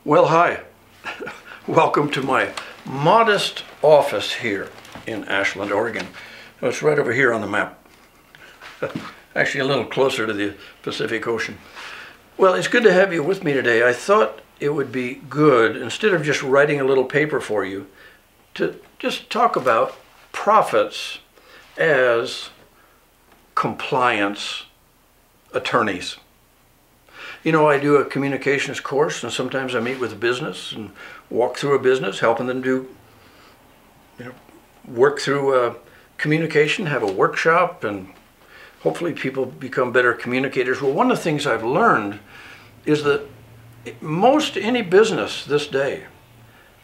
Well, hi. Welcome to my modest office here in Ashland, Oregon. It's right over here on the map. Actually, a little closer to the Pacific Ocean. Well, it's good to have you with me today. I thought it would be good, instead of just writing a little paper for you, to just talk about prophets as compliance attorneys. You know, I do a communications course, and sometimes I meet with a business and walk through a business, helping them do, work through communication, have a workshop, and hopefully people become better communicators. Well, one of the things I've learned is that most any business this day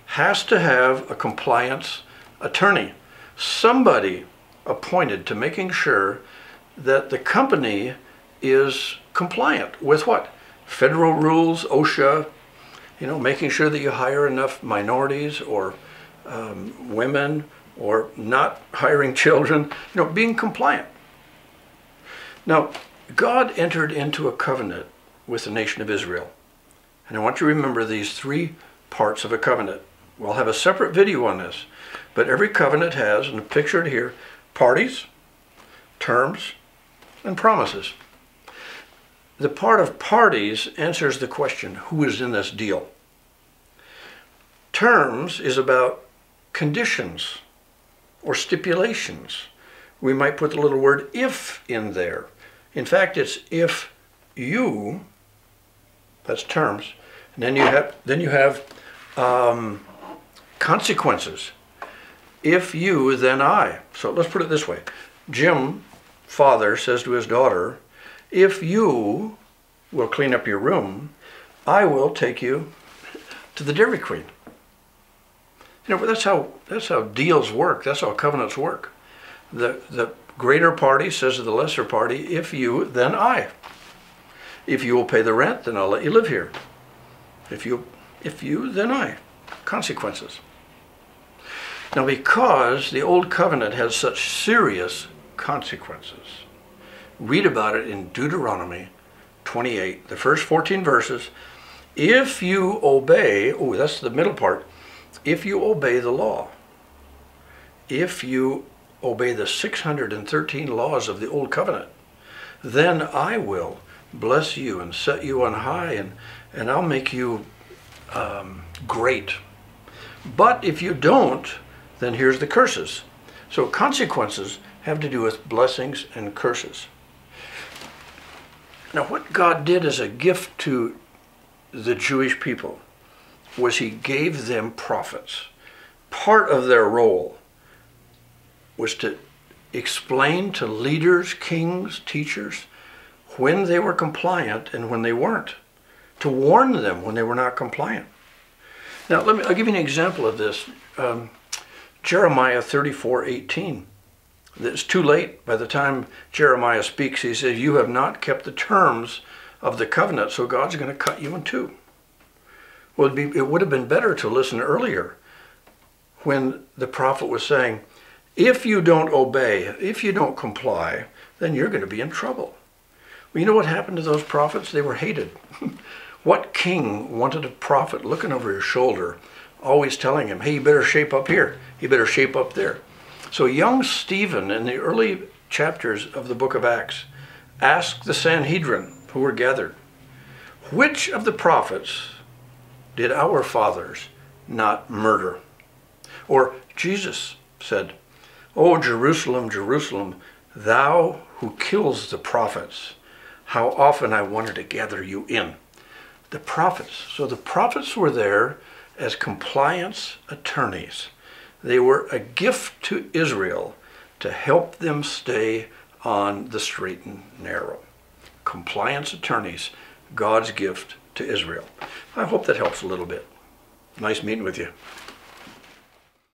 has to have a compliance attorney, somebody appointed to making sure that the company is compliant with what? Federal rules, OSHA, making sure that you hire enough minorities or women, or not hiring children, being compliant. Now, God entered into a covenant with the nation of Israel. And I want you to remember these three parts of a covenant. We'll have a separate video on this, but every covenant has, and pictured here, parties, terms, and promises. The part of parties answers the question, who is in this deal? Terms is about conditions or stipulations. We might put the little word if in there. In fact, it's if you, that's terms, and then you have consequences. If you, then I. So let's put it this way. Jim, father, says to his daughter, if you will clean up your room, I will take you to the Dairy Queen. But that's how deals work. That's how covenants work. The greater party says to the lesser party, if you, then I. If you will pay the rent, then I'll let you live here. If you, then I. Consequences. Now, because the old covenant has such serious consequences, read about it in Deuteronomy 28, the first 14 verses. If you obey, that's the middle part, if you obey the law, if you obey the 613 laws of the old covenant, then I will bless you and set you on high, and I'll make you great. But if you don't, then here's the curses. So consequences have to do with blessings and curses. Now, what God did as a gift to the Jewish people was he gave them prophets. Part of their role was to explain to leaders, kings, teachers, when they were compliant and when they weren't, to warn them when they were not compliant. Now, I'll give you an example of this. Jeremiah 34:18. It's too late. By the time Jeremiah speaks, he says, you have not kept the terms of the covenant, so God's going to cut you in two. Well, it would have been better to listen earlier when the prophet was saying, if you don't obey, if you don't comply, then you're going to be in trouble. Well, you know what happened to those prophets? They were hated. What king wanted a prophet looking over his shoulder, always telling him, hey, you better shape up here, you better shape up there? So young Stephen, in the early chapters of the book of Acts, asked the Sanhedrin, who were gathered, which of the prophets did our fathers not murder? Or Jesus said, O Jerusalem, Jerusalem, thou who kills the prophets, how often I wanted to gather you in. The prophets. So the prophets were there as compliance attorneys. They were a gift to Israel to help them stay on the straight and narrow. Compliance attorneys, God's gift to Israel. I hope that helps a little bit. Nice meeting with you.